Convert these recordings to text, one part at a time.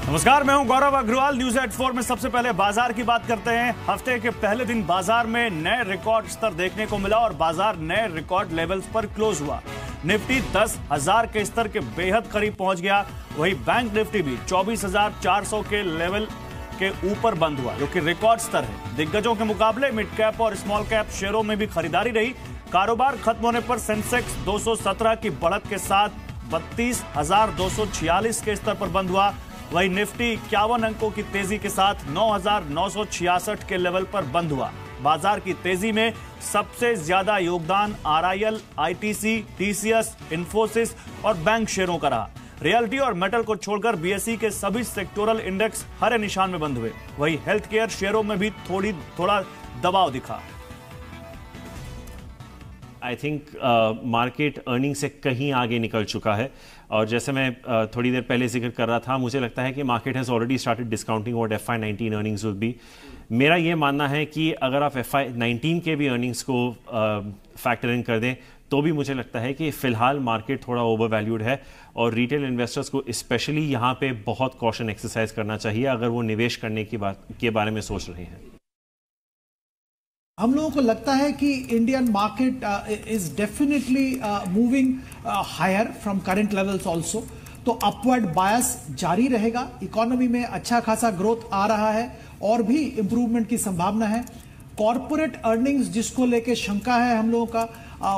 नमस्कार, मैं हूं गौरव अग्रवाल। न्यूज एट 4 में सबसे पहले बाजार की बात करते हैं। हफ्ते के पहले दिन बाजार में नए रिकॉर्ड स्तर देखने को मिला और बाजार नए रिकॉर्ड लेवल्स पर क्लोज हुआ। निफ्टी 10,000 के स्तर के बेहद करीब पहुंच गया। वहीं बैंक निफ्टी भी 24,400 के लेवल के ऊपर बंद हुआ, जो कि रिकॉर्ड स्तर है। दिग्गजों के मुकाबले मिड कैप और स्मॉल कैप शेयरों में भी खरीदारी रही। कारोबार खत्म होने पर सेंसेक्स 217 की बढ़त के साथ 32,246 के स्तर पर बंद हुआ। वहीं निफ्टी 51 अंकों की तेजी के साथ 9,966 के लेवल पर बंद हुआ। बाजार की तेजी में सबसे ज्यादा योगदान आरआईएल, आईटीसी, टीसीएस, इन्फोसिस और बैंक शेयरों का रहा। रियल्टी और मेटल को छोड़कर बीएसई के सभी सेक्टोरल इंडेक्स हरे निशान में बंद हुए। वहीं हेल्थ केयर शेयरों में भी थोड़ा दबाव दिखा। आई थिंक मार्केट अर्निंग से कहीं आगे निकल चुका है और जैसे मैं थोड़ी देर पहले जिक्र कर रहा था, मुझे लगता है कि market has already started discounting what FY19 earnings will be. मेरा ये मानना है कि अगर आप FY19 के भी अर्निंग्स को फैक्टर इन कर दें तो भी मुझे लगता है कि फिलहाल मार्केट थोड़ा ओवर वैल्यूड है और रिटेल इन्वेस्टर्स को स्पेशली यहाँ पे बहुत कॉशन एक्सरसाइज करना चाहिए अगर वो निवेश करने के बारे में सोच रहे हैं। हम लोगों को लगता है कि Indian market is definitely moving higher from current levels also. तो अपवर्ड बायस जारी रहेगा। इकोनॉमी में अच्छा खासा ग्रोथ आ रहा है और भी इंप्रूवमेंट की संभावना है। कॉर्पोरेट अर्निंग्स जिसको लेके शंका है हम लोगों का,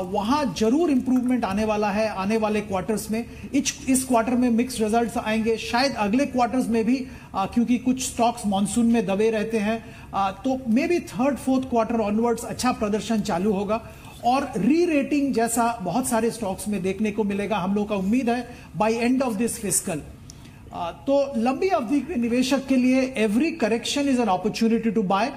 वहां जरूर इंप्रूवमेंट आने वाला है आने वाले क्वार्टर्स में। इस क्वार्टर में मिक्स रिजल्ट्स आएंगे, शायद अगले क्वार्टर्स में भी, क्योंकि कुछ स्टॉक्स मॉनसून में दबे रहते हैं। तो may be third fourth quarter onwards अच्छा प्रदर्शन चालू होगा और री रेटिंग जैसा बहुत सारे स्टॉक्स में देखने को मिलेगा। हम लोग का उम्मीद है by end of this fiscal. तो लंबी अवधि के निवेशक के लिए every correction is an opportunity to buy.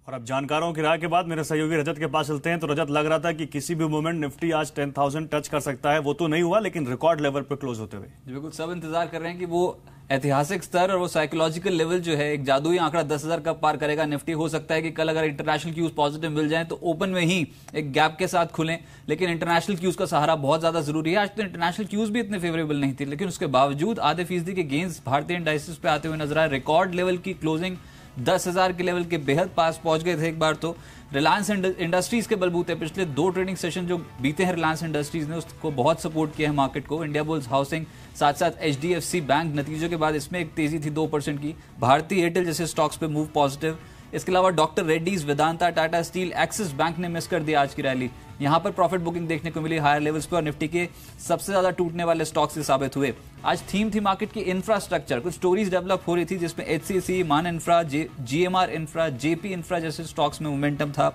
और अब जानकारों की राय के बाद मेरे सहयोगी रजत के पास चलते हैं। तो रजत, लग रहा था कि किसी भी मोमेंट निफ्टी आज 10,000 टच कर सकता है, वो तो नहीं हुआ लेकिन रिकॉर्ड लेवल पर क्लोज होते हुए बिल्कुल सब इंतजार कर रहे हैं कि वो ऐतिहासिक स्तर और वो साइकोलॉजिकल लेवल जो है, एक जादुई आंकड़ा 10,000 कब पार करेगा निफ्टी। हो सकता है कि कल अगर इंटरनेशनल क्यूज पॉजिटिव मिल जाए तो ओपन में ही एक गैप के साथ खुलें, लेकिन इंटरनेशनल क्यूज का सहारा बहुत ज्यादा जरूरी है। आज तो इंटरनेशनल क्यूज भी इतने फेवरेबल नहीं थी, लेकिन उसके बावजूद आधे फीसदी के गेंस भारतीय इंडाइसेस पे आते हुए नजर आए। रिकॉर्ड लेवल की क्लोजिंग 10,000 के लेवल के बेहद पास पहुंच गए थे एक बार। तो रिलायंस इंडस्ट्रीज के बलबूते पिछले 2 ट्रेडिंग सेशन जो बीते हैं रिलायंस इंडस्ट्रीज ने, उसको बहुत सपोर्ट किया है मार्केट को। इंडिया बुल्स हाउसिंग, साथ साथ HDFC बैंक नतीजों के बाद इसमें एक तेजी थी 2% की। भारतीय एयरटेल जैसे स्टॉक्स पे मूव पॉजिटिव। इसके अलावा doctor Reddy's, Vedanta, Tata steel, axis bank ने मिस कर दिया आज की रैली। यहां पर प्रॉफिट बुकिंग देखने को मिली हायर लेवल्स पे और निफ्टी के सबसे ज्यादा टूटने वाले स्टॉक्स से साबित हुए। आज थीम थी मार्केट की इंफ्रास्ट्रक्चर। कुछ स्टोरीज डेवलप हो रही थी जिसमें HCC, मान infra, GMR infra, JP infra जैसे स्टॉक्स में मोमेंटम था।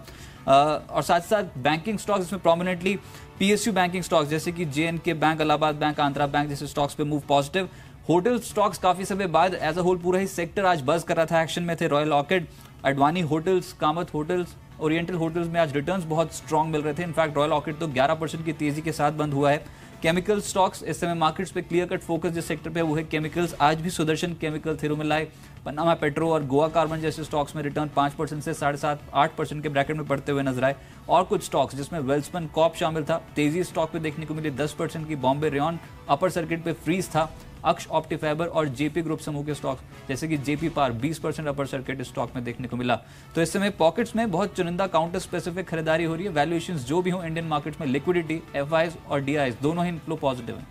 और साथ साथ बैंकिंग स्टॉक्स जिसमें प्रोमिनेंटली PSU बैंकिंग स्टॉक्स जैसे कि JNK bank, Allahabad bank, Andhra bank जैसे स्टॉक्स पे मूव पॉजिटिव। होटल स्टॉक्स काफी समय बाद एज अ होल पूरा ही सेक्टर आज बज कर रहा था, एक्शन में थे। Royal orchid, Advani hotels, Kamat hotels, oriental hotels में आज रिटर्न्स बहुत स्ट्रांग मिल रहे थे। इनफैक्ट रॉयल ऑर्किड तो 11% की तेजी के साथ बंद हुआ है। केमिकल स्टॉक्स इस समय मार्केट्स पे क्लियर कट फोकस जिस सेक्टर पे वो है केमिकल्स। आज भी Sudarshan chemical, Thirumalai, Panama petro और गोवा कार्बन जैसे स्टॉक्स में रिटर्न 5% से 7.5-8% के ब्रैकेट में पड़ते हुए नजर आए। और कुछ स्टॉक्स जिसमें वेल्सपन कॉप शामिल था, तेजी स्टॉक पे देखने को मिली 10% की। बॉम्बे रेयन अपर सर्किट पे फ्रीज था। अक्ष ऑप्टिफाइबर और JP ग्रुप समूह के स्टॉक्स जैसे कि JP पार 20% अपर सर्किट स्टॉक में देखने को मिला। तो इस समय पॉकेट्स में बहुत चुनिंदा काउंटर स्पेसिफिक खरीदारी हो रही है। वैल्यूएशंस जो भी हो इंडियन मार्केट्स में, लिक्विडिटी, FIs और DIs दोनों ही इनफ्लो पॉजिटिव है।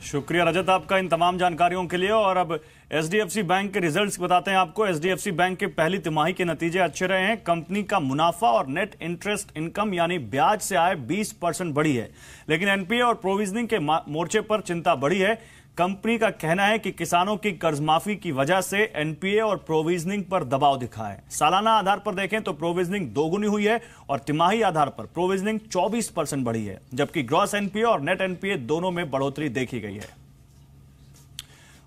शुक्रिया रजत आपका इन तमाम जानकारियों के लिए। और अब HDFC बैंक के रिजल्ट्स बताते हैं आपको। HDFC बैंक के पहली तिमाही के नतीजे अच्छे रहे हैं। कंपनी का मुनाफा और नेट इंटरेस्ट इनकम यानी ब्याज से आय 20% बढ़ी है, लेकिन NPA और प्रोविजनिंग के मोर्चे पर चिंता बढ़ी है। कंपनी का कहना है कि किसानों की कर्जमाफी की वजह से NPA और प्रोविजनिंग पर दबाव दिखा है। सालाना आधार पर देखें तो प्रोविजनिंग दोगुनी हुई है और तिमाही आधार पर प्रोविजनिंग 24% बढ़ी है, जबकि ग्रॉस NPA और नेट NPA दोनों में बढ़ोतरी देखी गई है।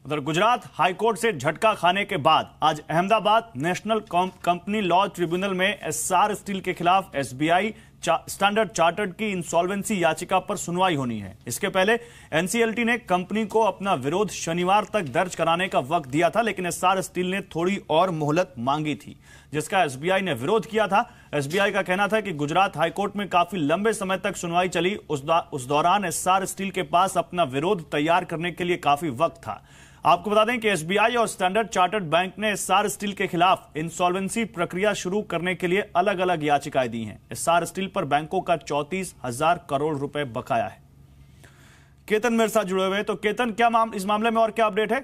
उधर गुजरात हाईकोर्ट से झटका खाने के बाद आज Ahmedabad national company law tribunal में SR स्टील के खिलाफ SBI स्टैंडर्ड चार्टर्ड की इंसॉल्वेंसी याचिका पर सुनवाई होनी है। इसके पहले NCLT ने कंपनी को अपना विरोध शनिवार तक दर्ज कराने का वक्त दिया था, लेकिन SR स्टील ने थोड़ी और मोहलत मांगी थी, जिसका SBI ने विरोध किया था। SBI का कहना था कि गुजरात हाईकोर्ट में काफी लंबे समय तक सुनवाई चली। उस दौरान SR स्टील के पास अपना विरोध तैयार करने के लिए काफी वक्त था। आपको बता दें कि एसबीआई और स्टैंडर्ड चार्टर्ड बैंक ने एस्सार स्टील के खिलाफ इंसॉल्वेंसी प्रक्रिया शुरू करने के लिए अलग अलग याचिकाएं दी हैं। एस्सार स्टील पर बैंकों का 34,000 करोड़ रुपए बकाया है। केतन मेरे साथ जुड़े हुए हैं। तो केतन, क्या इस मामले में और क्या अपडेट है?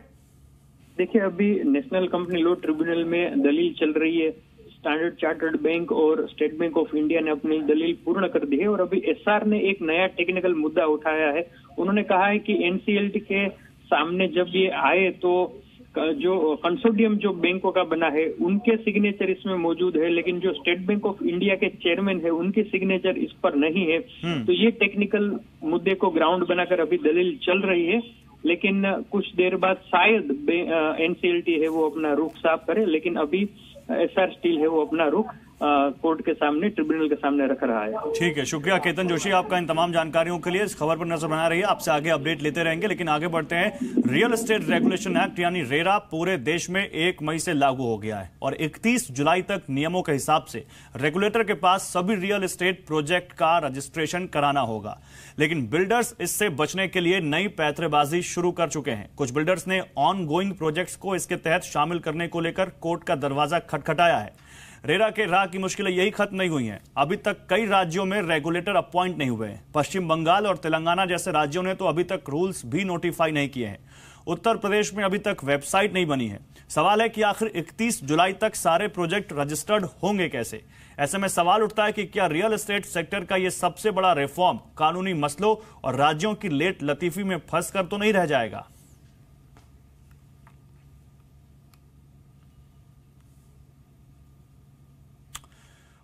देखिए, अभी नेशनल कंपनी लॉ ट्रिब्यूनल में दलील चल रही है। स्टैंडर्ड चार्टर्ड बैंक और स्टेट बैंक ऑफ इंडिया ने अपनी दलील पूर्ण कर दी है और अभी एस्सार ने एक नया टेक्निकल मुद्दा उठाया है। उन्होंने कहा है कि एनसीएलटी के सामने जब ये आए तो जो कंसोर्टियम जो बैंकों का बना है उनके सिग्नेचर इसमें मौजूद है, लेकिन जो स्टेट बैंक ऑफ इंडिया के चेयरमैन है उनके सिग्नेचर इस पर नहीं है। तो ये टेक्निकल मुद्दे को ग्राउंड बनाकर अभी दलील चल रही है, लेकिन कुछ देर बाद शायद एनसीएलटी है वो अपना रुख साफ करे, लेकिन अभी एस्सार स्टील है वो अपना रुख कोर्ट के सामने, ट्रिब्यूनल के सामने रख रहा है। ठीक है, शुक्रिया केतन जोशी आपका इन तमाम जानकारियों के लिए। इस खबर पर नजर बना रही है, आपसे आगे अपडेट लेते रहेंगे। लेकिन आगे बढ़ते हैं। रियल एस्टेट रेगुलेशन एक्ट यानी रेरा पूरे देश में 1 मई से लागू हो गया है और 31 जुलाई तक नियमों के हिसाब से रेगुलेटर के पास सभी रियल एस्टेट प्रोजेक्ट का रजिस्ट्रेशन कराना होगा। लेकिन बिल्डर्स इससे बचने के लिए नई पैंतरेबाजी शुरू कर चुके हैं। कुछ बिल्डर्स ने ऑन गोइंग प्रोजेक्ट्स को इसके तहत शामिल करने को लेकर कोर्ट का दरवाजा खटखटाया है। रेरा के राह की मुश्किलें यही खत्म नहीं हुई हैं। अभी तक कई राज्यों में रेगुलेटर अपॉइंट नहीं हुए हैं। पश्चिम बंगाल और तेलंगाना जैसे राज्यों ने तो अभी तक रूल्स भी नोटिफाई नहीं किए हैं। उत्तर प्रदेश में अभी तक वेबसाइट नहीं बनी है। सवाल है कि आखिर 31 जुलाई तक सारे प्रोजेक्ट रजिस्टर्ड होंगे कैसे? ऐसे में सवाल उठता है कि क्या रियल एस्टेट सेक्टर का यह सबसे बड़ा रिफॉर्म कानूनी मसलों और राज्यों की लेट लतीफी में फंसकर तो नहीं रह जाएगा?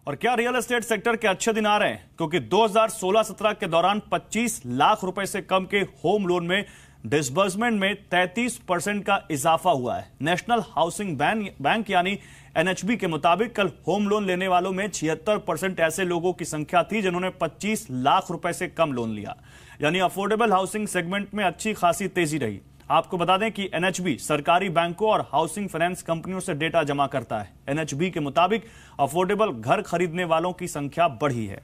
और क्या रियल एस्टेट सेक्टर के अच्छे दिन आ रहे हैं? क्योंकि 2016-17 के दौरान 25 लाख रुपए से कम के होम लोन में डिसबर्समेंट में 33% का इजाफा हुआ है। नेशनल हाउसिंग बैंक यानी एनएचबी के मुताबिक कल होम लोन लेने वालों में 76% ऐसे लोगों की संख्या थी जिन्होंने 25 लाख रुपए से कम लोन लिया। यानी अफोर्डेबल हाउसिंग सेगमेंट में अच्छी खासी तेजी रही। आपको बता दें कि एनएचबी सरकारी बैंकों और हाउसिंग फाइनेंस कंपनियों से डेटा जमा करता है। एनएचबी के मुताबिक अफोर्डेबल घर खरीदने वालों की संख्या बढ़ी है।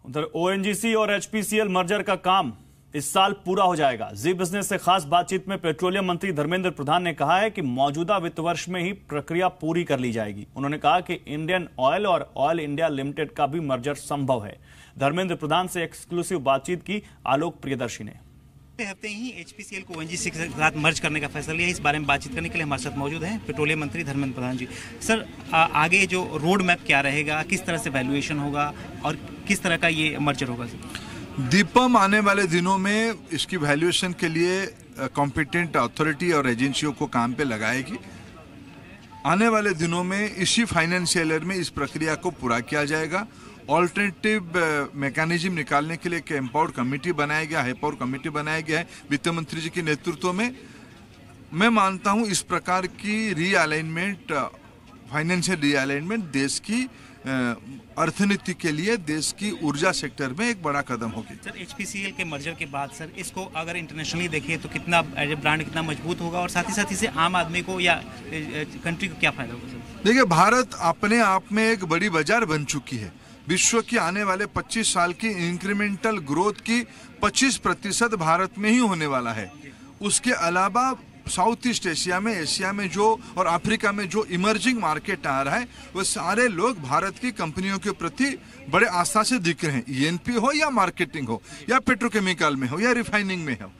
उधर ओएनजीसी और एचपीसीएल मर्जर का काम इस साल पूरा हो जाएगा। जी बिजनेस से खास बातचीत में पेट्रोलियम मंत्री धर्मेंद्र प्रधान ने कहा है कि मौजूदा वित्त वर्ष में ही प्रक्रिया पूरी कर ली जाएगी। उन्होंने कहा कि इंडियन ऑयल और ऑयल इंडिया लिमिटेड का भी मर्जर संभव है। धर्मेंद्र प्रधान से एक्सक्लूसिव बातचीत की आलोक प्रियदर्शी ने। हफ्ते ही एचपीसीएल को ओएनजीसी के साथ मर्ज करने का फैसला लिया। इस बारे में बातचीत करने के लिए हमारे साथ मौजूद हैं पेट्रोलियम मंत्री धर्मेंद्र प्रधान जी। सर, आगे जो रोड मैप क्या रहेगा, किस तरह से वैल्यूएशन होगा और किस तरह का ये मर्जर होगा? दीपम आने वाले दिनों में इसकी वैल्यूएशन के लिए कॉम्पिटेंट अथॉरिटी और एजेंसियों को काम पे लगाएगी। आने वाले दिनों में इसी फाइनेंशियल ईयर में इस प्रक्रिया को पूरा किया जाएगा। ऑल्टरनेटिव मैकेनिज्म निकालने के लिए एक एम्पावर्ड कमेटी बनाया गया, हाई पावर कमेटी बनाया गया है वित्त मंत्री जी के नेतृत्व में। मैं मानता हूं इस प्रकार की रीअलाइनमेंट, फाइनेंशियल रीअलाइनमेंट देश की अर्थनीति के लिए, देश की ऊर्जा सेक्टर में एक बड़ा कदम होगी। सर, एचपीसीएल के मर्जर के बाद सर इसको अगर इंटरनेशनली देखें तो कितना ब्रांड कितना मजबूत होगा और साथ ही इसे आम आदमी को या कंट्री को क्या फायदा होगा? सर देखिए, भारत अपने आप में एक बड़ी बाजार बन चुकी है। विश्व की आने वाले 25 साल की इंक्रीमेंटल ग्रोथ की 25% भारत में ही होने वाला है। उसके अलावा साउथ ईस्ट एशिया में जो और अफ्रीका में जो इमर्जिंग मार्केट आ रहा है, वो सारे लोग भारत की कंपनियों के प्रति बड़े आस्था से दिख रहे हैं। ईएनपी हो या मार्केटिंग हो या पेट्रोकेमिकल में हो या रिफाइनिंग में हो।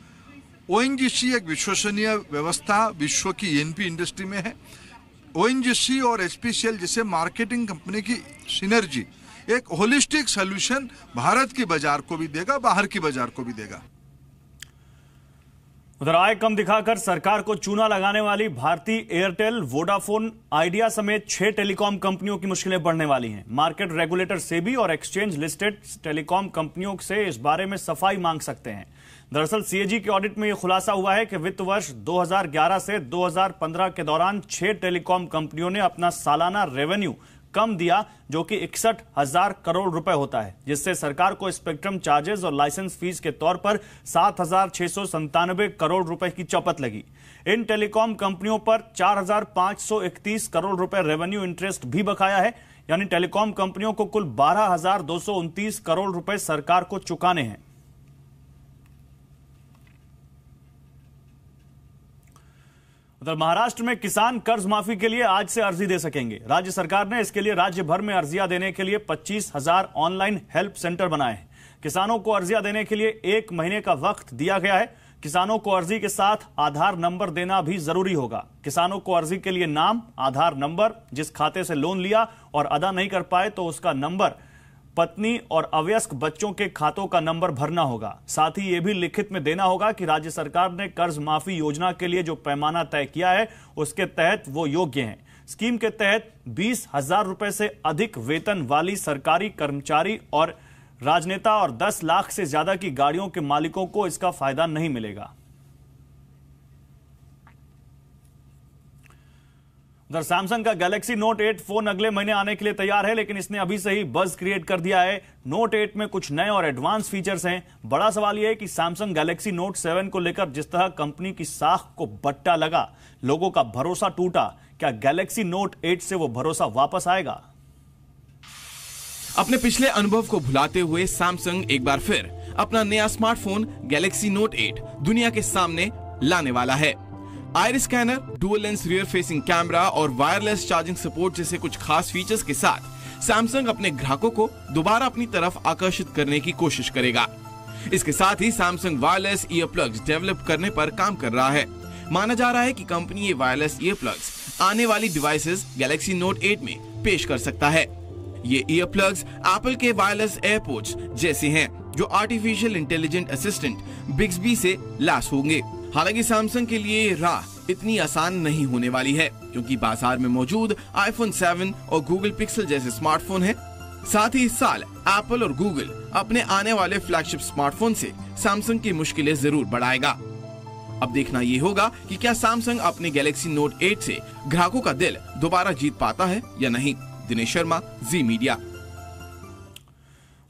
ओएनजीसी एक विश्वसनीय व्यवस्था विश्व की ईएनपी इंडस्ट्री में है। ओएनजीसी और एचपीसीएल जैसे मार्केटिंग कंपनी की सिनर्जी एक होलिस्टिक सॉल्यूशन भारत की बाजार को भी देगा, बाहर की बाजार को भी देगा। उधर आय कम दिखाकर सरकार को चूना लगाने वाली भारती एयरटेल, वोडाफोन, आइडिया समेत 6 टेलीकॉम कंपनियों की मुश्किलें बढ़ने वाली हैं। मार्केट रेगुलेटर सेबी और एक्सचेंज लिस्टेड टेलीकॉम कंपनियों से इस बारे में सफाई मांग सकते हैं। दरअसल सीएजी के ऑडिट में यह खुलासा हुआ है कि वित्त वर्ष 2011 से 2015 के दौरान 6 टेलीकॉम कंपनियों ने अपना सालाना रेवेन्यू कम दिया, जो कि 61,000 करोड़ रुपए होता है, जिससे सरकार को स्पेक्ट्रम चार्जेस और लाइसेंस फीस के तौर पर 7,697 करोड़ रुपए की चौपट लगी। इन टेलीकॉम कंपनियों पर 4,531 करोड़ रुपए रेवेन्यू इंटरेस्ट भी बकाया है। यानी टेलीकॉम कंपनियों को कुल 12,229 करोड़ रुपए सरकार को चुकाने हैं। उधर महाराष्ट्र में किसान कर्ज माफी के लिए आज से अर्जी दे सकेंगे। राज्य सरकार ने इसके लिए राज्य भर में अर्जियां देने के लिए 25,000 ऑनलाइन हेल्प सेंटर बनाए हैं। किसानों को अर्जियां देने के लिए 1 महीने का वक्त दिया गया है। किसानों को अर्जी के साथ आधार नंबर देना भी जरूरी होगा। किसानों को अर्जी के लिए नाम, आधार नंबर, जिस खाते से लोन लिया और अदा नहीं कर पाए तो उसका नंबर, पत्नी और अवयस्क बच्चों के खातों का नंबर भरना होगा। साथ ही यह भी लिखित में देना होगा कि राज्य सरकार ने कर्ज माफी योजना के लिए जो पैमाना तय किया है उसके तहत वो योग्य हैं। स्कीम के तहत 20,000 रुपए से अधिक वेतन वाली सरकारी कर्मचारी और राजनेता और 10 लाख से ज्यादा की गाड़ियों के मालिकों को इसका फायदा नहीं मिलेगा। उधर सैमसंग का गैलेक्सी नोट 8 फोन अगले महीने आने के लिए तैयार है, लेकिन इसने अभी से ही बज क्रिएट कर दिया है। नोट 8 में कुछ नए और एडवांस फीचर्स हैं। बड़ा सवाल यह है कि सैमसंग गैलेक्सी नोट 7 को लेकर जिस तरह कंपनी की साख को बट्टा लगा, लोगों का भरोसा टूटा, क्या गैलेक्सी नोट 8 से वो भरोसा वापस आएगा? अपने पिछले अनुभव को भुलाते हुए सैमसंग एक बार फिर अपना नया स्मार्टफोन गैलेक्सी नोट 8 दुनिया के सामने लाने वाला है। Iris scanner, dual lens rear facing camera और वायरलेस चार्जिंग सपोर्ट जैसे कुछ खास फीचर्स के साथ सैमसंग अपने ग्राहकों को दोबारा अपनी तरफ आकर्षित करने की कोशिश करेगा। इसके साथ ही Samsung wireless earplugs develop करने पर काम कर रहा है। माना जा रहा है कि कंपनी ये वायरलेस ईयर प्लग्स आने वाली डिवाइसेस गैलेक्सी नोट 8 में पेश कर सकता है। ये ईयर प्लग्स एप्पल के वायरलेस एयरपोर्ट्स जैसे हैं, जो आर्टिफिशियल इंटेलिजेंट असिस्टेंट बिक्सबी से लैस होंगे। हालांकि सैमसंग के लिए राह इतनी आसान नहीं होने वाली है, क्योंकि बाजार में मौजूद आईफोन 7 और गूगल पिक्सल जैसे स्मार्टफोन हैं। साथ ही इस साल एप्पल और गूगल अपने आने वाले फ्लैगशिप स्मार्टफोन से सैमसंग की मुश्किलें जरूर बढ़ाएगा। अब देखना ये होगा कि क्या सैमसंग अपने गैलेक्सी नोट 8 से ग्राहकों का दिल दोबारा जीत पाता है या नहीं। Dinesh Sharma, Zee media.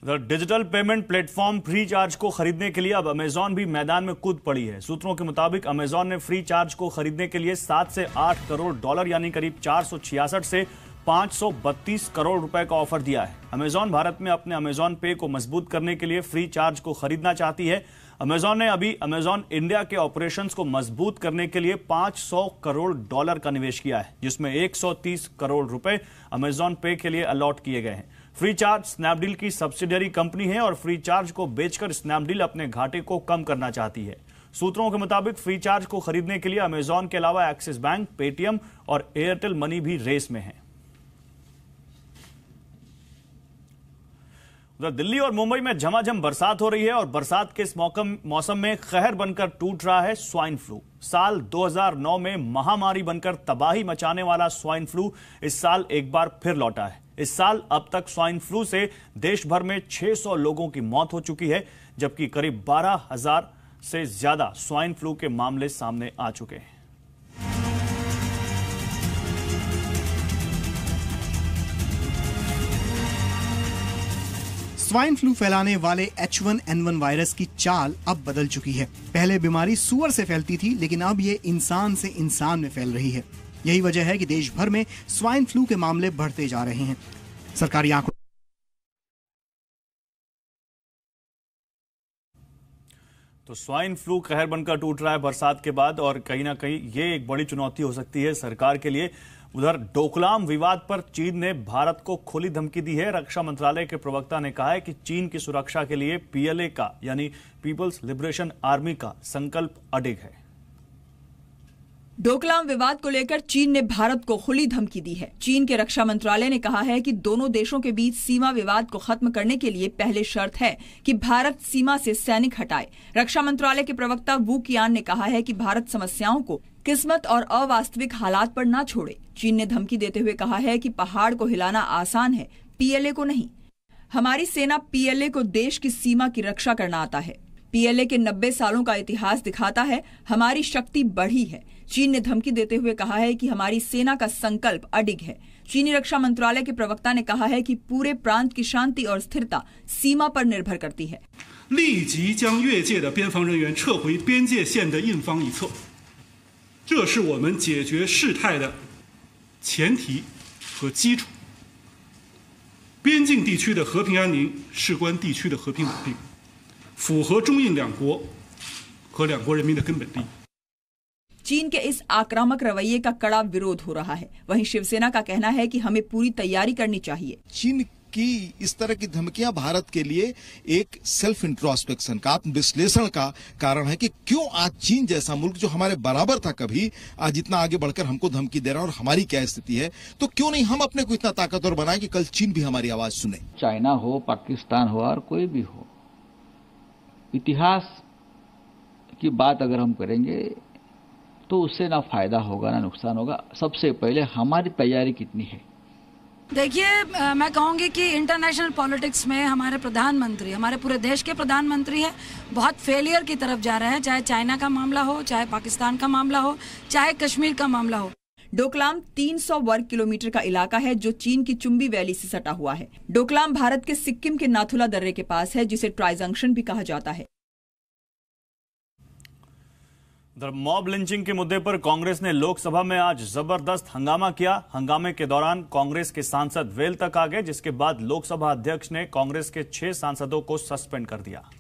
Digital payment platform FreeCharge को खरीदने के लिए अब अमेजॉन भी मैदान में कूद पड़ी है। सूत्रों के मुताबिक अमेजॉन ने फ्री चार्ज को खरीदने के लिए 7 से 8 करोड़ डॉलर यानी करीब 466 से 532 करोड़ रुपए का ऑफर दिया है। अमेजॉन भारत में अपने अमेजॉन पे को मजबूत करने के लिए फ्री चार्ज को खरीदना चाहती है। अमेजॉन ने अभी अमेजॉन इंडिया के ऑपरेशंस को मजबूत करने के लिए 500 करोड़ डॉलर का निवेश किया है, जिसमें 130 करोड़ रुपए अमेजॉन पे के लिए अलॉट किए गए हैं। फ्री चार्ज स्नैपडील की सब्सिडियरी कंपनी है और फ्री चार्ज को बेचकर स्नैपडील अपने घाटे को कम करना चाहती है। सूत्रों के मुताबिक फ्री चार्ज को खरीदने के लिए अमेजॉन के अलावा एक्सिस बैंक, पेटीएम और एयरटेल मनी भी रेस में है। उधर दिल्ली और मुंबई में झमाझम बरसात हो रही है और बरसात के इस मौसम में कहर बनकर टूट रहा है स्वाइन फ्लू। साल 2009 में महामारी बनकर तबाही मचाने वाला स्वाइन फ्लू इस साल एक बार फिर लौटा है। इस साल अब तक स्वाइन फ्लू से देश भर में 600 लोगों की मौत हो चुकी है, जबकि करीब 12,000 से ज्यादा स्वाइन फ्लू के मामले सामने आ चुके हैं। स्वाइन फ्लू फैलाने वाले H1N1 वायरस की चाल अब बदल चुकी है। पहले बीमारी सूअर से फैलती थी, लेकिन अब ये इंसान से इंसान में फैल रही है। यही वजह है कि देश भर में स्वाइन फ्लू के मामले बढ़ते जा रहे हैं। सरकारी आंकड़ों तो स्वाइन फ्लू कहर बनकर टूट रहा है बरसात के बाद, और कहीं ना कहीं ये एक बड़ी चुनौती हो सकती है सरकार के लिए। उधर डोकलाम विवाद पर चीन ने भारत को खुली धमकी दी है। रक्षा मंत्रालय के प्रवक्ता ने कहा है कि चीन की सुरक्षा के लिए PLA का यानी पीपल्स लिबरेशन आर्मी का संकल्प अडिग है। डोकलाम विवाद को लेकर चीन ने भारत को खुली धमकी दी है। चीन के रक्षा मंत्रालय ने कहा है कि दोनों देशों के बीच सीमा विवाद को खत्म करने के लिए पहले शर्त है कि भारत सीमा से सैनिक हटाए। रक्षा मंत्रालय के प्रवक्ता वू कियान ने कहा है कि भारत समस्याओं को किस्मत और अवास्तविक हालात पर न छोड़े। चीन ने धमकी देते हुए कहा है कि पहाड़ को हिलाना आसान है, PLA को नहीं। हमारी सेना PLA को देश की सीमा की रक्षा करना आता है। PLA के 90 सालों का इतिहास दिखाता है हमारी शक्ति बढ़ी है। चीन ने धमकी देते हुए कहा है कि हमारी सेना का संकल्प अडिग है। चीनी रक्षा मंत्रालय के प्रवक्ता ने कहा है कि पूरे प्रांत की शांति और स्थिरता सीमा पर निर्भर करती है। 立即将越界的边防人员撤回边界线的印方一侧，这是我们解决事态的前提和基础。边境地区的和平安宁事关地区的和平稳定，符合中印两国和两国人民的根本利益。चीन के इस आक्रामक रवैये का कड़ा विरोध हो रहा है। वहीं शिवसेना का कहना है कि हमें पूरी तैयारी करनी चाहिए। चीन की इस तरह की धमकियां भारत के लिए एक सेल्फ इंट्रोस्पेक्शन का, आत्म विश्लेषण का कारण है कि क्यों आज चीन जैसा मुल्क जो हमारे बराबर था कभी, आज इतना आगे बढ़कर हमको धमकी दे रहा है और हमारी क्या स्थिति है। तो क्यों नहीं हम अपने को इतना ताकतवर बनाएं कि कल चीन भी हमारी आवाज सुने। चाइना हो, पाकिस्तान हो और कोई भी हो, इतिहास की बात अगर हम करेंगे तो उससे ना फायदा होगा ना नुकसान होगा। सबसे पहले हमारी तैयारी कितनी है। देखिए, मैं कहूँगी कि इंटरनेशनल पॉलिटिक्स में हमारे प्रधानमंत्री, हमारे पूरे देश के प्रधानमंत्री हैं, बहुत फेलियर की तरफ जा रहे हैं। चाहे चाइना का मामला हो, चाहे पाकिस्तान का मामला हो, चाहे कश्मीर का मामला हो। डोकलाम 300 वर्ग किलोमीटर का इलाका है जो चीन की चुंबी वैली से सटा हुआ है। डोकलाम भारत के सिक्किम के नाथुला दर्रे के पास है, जिसे ट्राई जंक्शन भी कहा जाता है। मॉब लिंचिंग के मुद्दे पर कांग्रेस ने लोकसभा में आज जबरदस्त हंगामा किया। हंगामे के दौरान कांग्रेस के सांसद वेल तक आ गए, जिसके बाद लोकसभा अध्यक्ष ने कांग्रेस के 6 सांसदों को सस्पेंड कर दिया।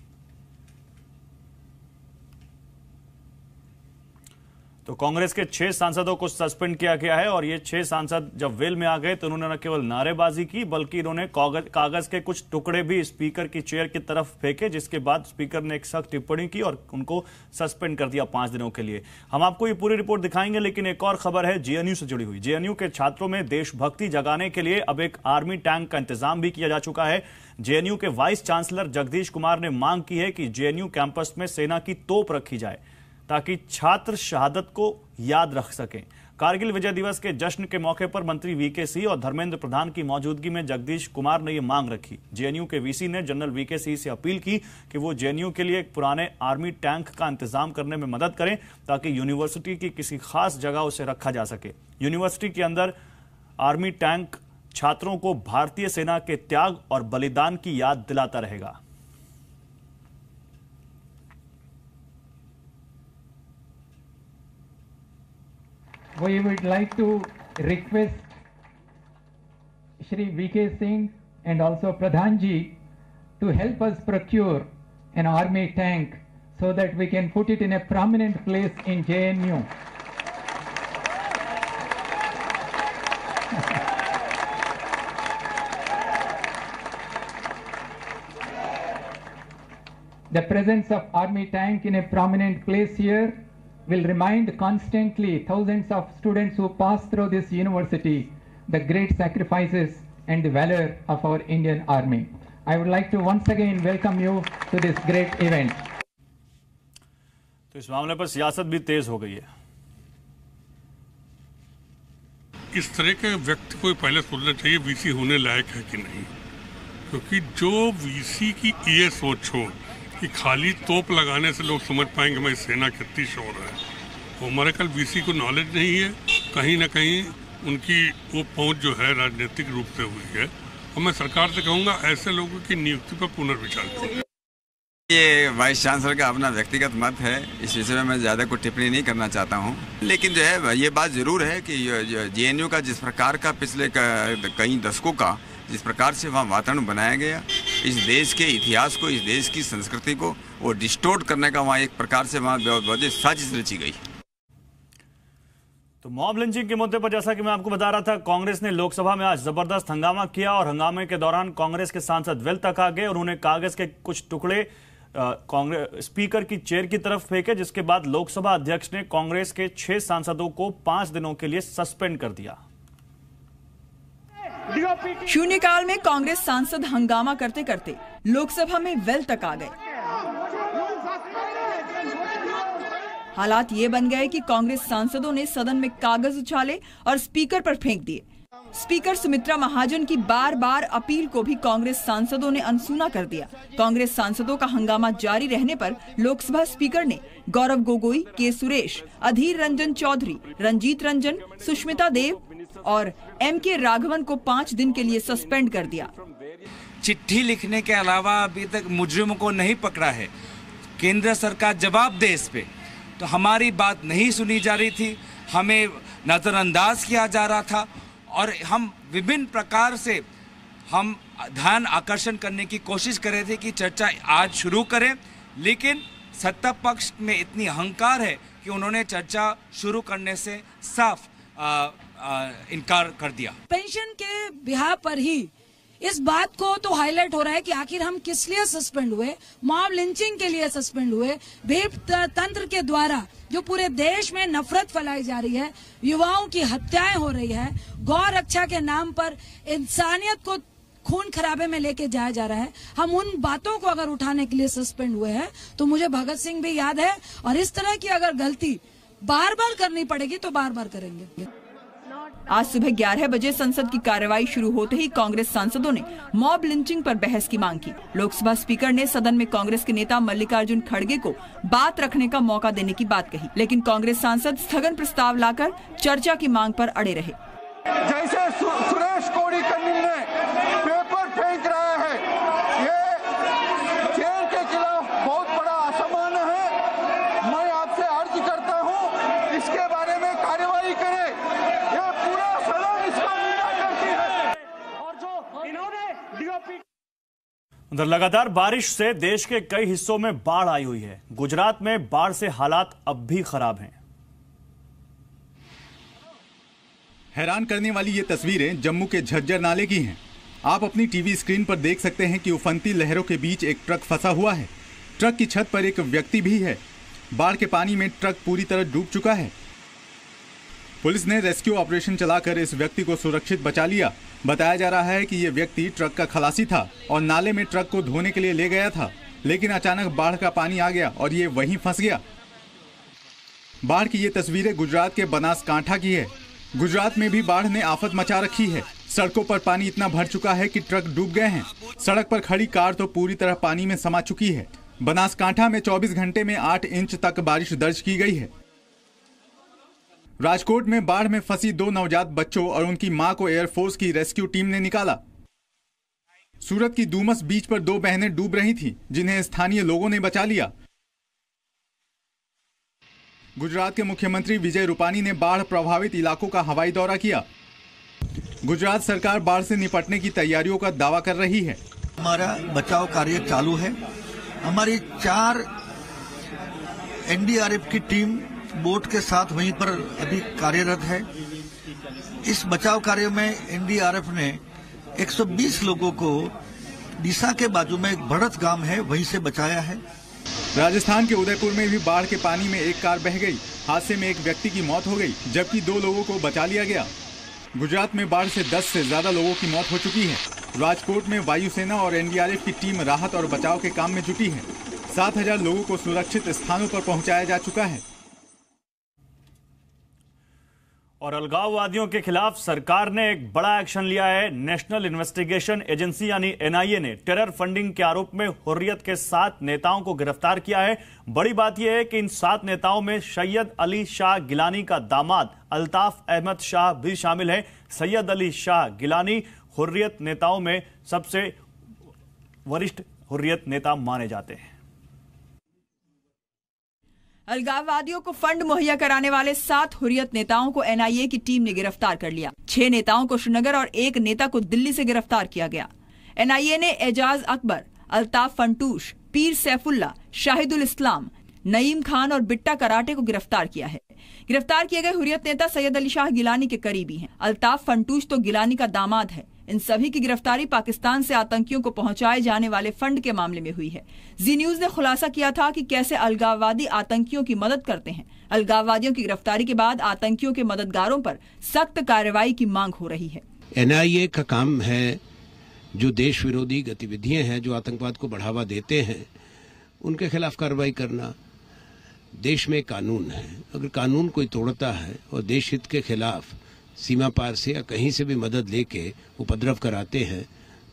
तो कांग्रेस के 6 सांसदों को सस्पेंड किया गया है और ये 6 सांसद जब वेल में आ गए तो उन्होंने न केवल नारेबाजी की बल्कि इन्होंने कागज के कुछ टुकड़े भी स्पीकर की चेयर की तरफ फेंके, जिसके बाद स्पीकर ने एक सख्त टिप्पणी की और उनको सस्पेंड कर दिया 5 दिनों के लिए। हम आपको ये पूरी रिपोर्ट दिखाएंगे, लेकिन एक और खबर है जेएनयू से जुड़ी हुई। जेएनयू के छात्रों में देशभक्ति जगाने के लिए अब एक आर्मी टैंक का इंतजाम भी किया जा चुका है। जेएनयू के वाइस चांसलर जगदीश कुमार ने मांग की है कि जेएनयू कैंपस में सेना की तोप रखी जाए ताकि छात्र शहादत को याद रख सकें। कारगिल विजय दिवस के जश्न के मौके पर मंत्री वीके सिंह और धर्मेंद्र प्रधान की मौजूदगी में जगदीश कुमार ने यह मांग रखी। जेएनयू के वीसी ने जनरल वीके सिंह से अपील की कि वो जेएनयू के लिए एक पुराने आर्मी टैंक का इंतजाम करने में मदद करें ताकि यूनिवर्सिटी की किसी खास जगह उसे रखा जा सके। यूनिवर्सिटी के अंदर आर्मी टैंक छात्रों को भारतीय सेना के त्याग और बलिदान की याद दिलाता रहेगा। We would like to request Shri V.K. Singh and also Pradhan ji to help us procure an army tank so that we can put it in a prominent place in JNU. The presence of army tank in a prominent place here will remind constantly thousands of students who pass through this university the great sacrifices and the valor of our Indian Army. I would like to once again welcome you to this great event. तो इस मामले पर सियासत भी तेज हो गई है। इस तरह के व्यक्ति को पहले सोचना चाहिए वीसी होने लायक है कि नहीं, क्योंकि जो वीसी की ये सोच हो कि खाली तोप लगाने से लोग समझ पाएंगे भाई सेना कितनी शोर है, वो हमारे कल वीसी को नॉलेज नहीं है। कहीं ना कहीं उनकी वो पहुंच जो है राजनीतिक रूप से हुई है, और मैं सरकार से कहूँगा ऐसे लोगों की नियुक्ति पर पुनर्विचार करें। ये वाइस चांसलर का अपना व्यक्तिगत मत है, इस विषय में मैं ज़्यादा कोई टिप्पणी नहीं करना चाहता हूँ, लेकिन जो है ये बात ज़रूर है कि जेएनयू का जिस प्रकार का पिछले कई दशकों का जिस प्रकार से वहाँ वातावरण बनाया गया, इस देश के इतिहास को, इस देश की संस्कृति को वो डिस्टोर्ट करने का वहाँ एक प्रकार से वहाँ बहुत साजिश रची गई। तो मॉब लिंचिंग के मुद्दे पर जैसा कि मैं आपको बता रहा था, कांग्रेस ने लोकसभा में आज जबरदस्त हंगामा किया और हंगामे के दौरान कांग्रेस के सांसद वेल तक आ गए। उन्होंने कागज के कुछ टुकड़े कांग्रेस स्पीकर की चेयर की तरफ फेंके, जिसके बाद लोकसभा अध्यक्ष ने कांग्रेस के 6 सांसदों को 5 दिनों के लिए सस्पेंड कर दिया। शून्यकाल में कांग्रेस सांसद हंगामा करते करते लोकसभा में वेल तक आ गए। हालात ये बन गए कि कांग्रेस सांसदों ने सदन में कागज उछाले और स्पीकर पर फेंक दिए। स्पीकर सुमित्रा महाजन की बार बार अपील को भी कांग्रेस सांसदों ने अनसुना कर दिया। कांग्रेस सांसदों का हंगामा जारी रहने पर लोकसभा स्पीकर ने गौरव गोगोई, के सुरेश, अधीर रंजन चौधरी, रंजीत रंजन, सुष्मिता देव और एम.के. राघवन को 5 दिन के लिए सस्पेंड कर दिया। चिट्ठी लिखने के अलावा अभी तक मुजरिमों को नहीं पकड़ा है। केंद्र सरकार जवाब दे इस पे, तो हमारी बात नहीं सुनी जा रही थी, हमें नजरअंदाज किया जा रहा था और हम विभिन्न प्रकार से हम ध्यान आकर्षण करने की कोशिश कर रहे थे कि चर्चा आज शुरू करें, लेकिन सत्ता पक्ष में इतनी अहंकार है कि उन्होंने चर्चा शुरू करने से साफ इनकार कर दिया। पेंशन के बिहार पर ही इस बात को तो हाईलाइट हो रहा है कि आखिर हम किस लिए सस्पेंड हुए, मॉब लिंचिंग के लिए सस्पेंड हुए, भेड़ तंत्र के द्वारा जो पूरे देश में नफरत फैलाई जा रही है, युवाओं की हत्याएं हो रही है, गौ रक्षा के नाम पर इंसानियत को खून खराबे में लेके जाया जा रहा है। हम उन बातों को अगर उठाने के लिए सस्पेंड हुए हैं तो मुझे भगत सिंह भी याद है, और इस तरह की अगर गलती बार बार करनी पड़ेगी तो बार बार करेंगे। आज सुबह 11 बजे संसद की कार्यवाही शुरू होते ही कांग्रेस सांसदों ने मॉब लिंचिंग पर बहस की मांग की। लोकसभा स्पीकर ने सदन में कांग्रेस के नेता मल्लिकार्जुन खड़गे को बात रखने का मौका देने की बात कही, लेकिन कांग्रेस सांसद स्थगन प्रस्ताव लाकर चर्चा की मांग पर अड़े रहे। जैसे सुरेश कोड़ी का निर्णय पेपर फेंक रहा है, ये चेयर के खिलाफ बहुत बड़ा असमान है। मैं आपसे अर्ज करता हूं, इसके बारे में कार्यवाही करें। ये पूरा सदन इसका निंदा करती है। और जो इन्होंने डीओपी उधर लगातार बारिश से देश के कई हिस्सों में बाढ़ आई हुई है। गुजरात में बाढ़ से हालात अब भी खराब हैं। हैरान करने वाली ये तस्वीरें जम्मू के झज्जर नाले की हैं। आप अपनी टीवी स्क्रीन पर देख सकते हैं कि उफनती लहरों के बीच एक ट्रक फंसा हुआ है। ट्रक की छत पर एक व्यक्ति भी है। बाढ़ के पानी में ट्रक पूरी तरह डूब चुका है। पुलिस ने रेस्क्यू ऑपरेशन चलाकर इस व्यक्ति को सुरक्षित बचा लिया। बताया जा रहा है कि ये व्यक्ति ट्रक का खलासी था और नाले में ट्रक को धोने के लिए ले गया था, लेकिन अचानक बाढ़ का पानी आ गया और ये वहीं फंस गया। बाढ़ की ये तस्वीरें गुजरात के बनासकांठा की है। गुजरात में भी बाढ़ ने आफत मचा रखी है। सड़कों पर पानी इतना भर चुका है कि ट्रक डूब गए हैं। सड़क पर खड़ी कार तो पूरी तरह पानी में समा चुकी है। बनासकांठा में 24 घंटे में 8 इंच तक बारिश दर्ज की गई है। राजकोट में बाढ़ में फंसी 2 नवजात बच्चों और उनकी मां को एयरफोर्स की रेस्क्यू टीम ने निकाला। सूरत की डूमस बीच पर 2 बहनें डूब रही थीं, जिन्हें स्थानीय लोगों ने बचा लिया। गुजरात के मुख्यमंत्री विजय रूपानी ने बाढ़ प्रभावित इलाकों का हवाई दौरा किया। गुजरात सरकार बाढ़ से निपटने की तैयारियों का दावा कर रही है। हमारा बचाव कार्य चालू है। हमारी 4 एनडीआरएफ की टीम बोट के साथ वहीं पर अभी कार्यरत है। इस बचाव कार्य में एनडीआरएफ ने 120 लोगों को डीसा के बाजू में एक भड़त गांव है, वहीं से बचाया है। राजस्थान के उदयपुर में भी बाढ़ के पानी में एक कार बह गई। हादसे में एक व्यक्ति की मौत हो गई, जबकि 2 लोगों को बचा लिया गया। गुजरात में बाढ़ से 10 से ज्यादा लोगों की मौत हो चुकी है। राजकोट में वायुसेना और एनडीआरएफ की टीम राहत और बचाव के काम में जुटी है। 7000 लोगों को सुरक्षित स्थानों पर पहुंचाया जा चुका है। और अलगाववादियों के खिलाफ सरकार ने एक बड़ा एक्शन लिया है। नेशनल इन्वेस्टिगेशन एजेंसी यानी एनआईए ने टेरर फंडिंग के आरोप में हुर्रियत के 7 नेताओं को गिरफ्तार किया है। बड़ी बात यह है कि इन 7 नेताओं में सैयद अली शाह गिलानी का दामाद अल्ताफ अहमद शाह भी शामिल है। सैयद अली शाह गिलानी हुर्रियत नेताओं में सबसे वरिष्ठ हुर्रियत नेता माने जाते हैं। अलगाववादियों को फंड मुहैया कराने वाले 7 हुर्रियत नेताओं को एनआईए की टीम ने गिरफ्तार कर लिया। 6 नेताओं को श्रीनगर और 1 नेता को दिल्ली से गिरफ्तार किया गया। एनआईए ने एजाज अकबर, अल्ताफ फंटूश, पीर सैफुल्ला, शाहिदुल इस्लाम, नईम खान और बिट्टा कराटे को गिरफ्तार किया है। गिरफ्तार किए गए हुर्रियत नेता सैयद अली शाह गिलानी के करीबी हैं। अल्ताफ फंटूश तो गिलानी का दामाद है। इन सभी की गिरफ्तारी पाकिस्तान से आतंकियों को पहुंचाए जाने वाले फंड के मामले में हुई है। जी न्यूज ने खुलासा किया था कि कैसे अलगाववादी आतंकियों की मदद करते हैं। अलगाववादियों की गिरफ्तारी के बाद आतंकियों के मददगारों पर सख्त कार्रवाई की मांग हो रही है। एनआईए का काम है जो देश विरोधी गतिविधियां हैं, जो आतंकवाद को बढ़ावा देते हैं, उनके खिलाफ कार्रवाई करना। देश में कानून है, अगर कानून कोई तोड़ता है और देश हित के खिलाफ सीमा पार से या कहीं से भी मदद लेके उपद्रव कराते हैं,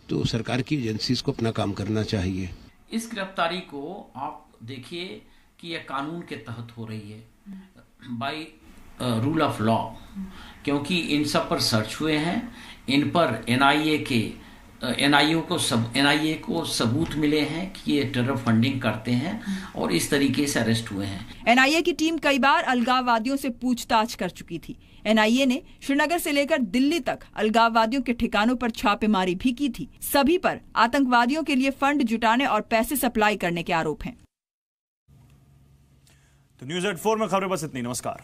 तो सरकार की एजेंसीज को अपना काम करना चाहिए। इस गिरफ्तारी को आप देखिए कि यह कानून के तहत हो रही है, बाय रूल ऑफ लॉ, क्योंकि इन सब पर सर्च हुए हैं। इन पर एनआईए को सबूत मिले हैं कि ये टेरर फंडिंग करते हैं और इस तरीके से अरेस्ट हुए हैं। एनआईए की टीम कई बार अलगाववादियों से पूछताछ कर चुकी थी। एनआईए ने श्रीनगर से लेकर दिल्ली तक अलगाववादियों के ठिकानों पर छापेमारी भी की थी। सभी पर आतंकवादियों के लिए फंड जुटाने और पैसे सप्लाई करने के आरोप हैं। तो न्यूज़ एट 4 में खबरें बस इतनी। नमस्कार।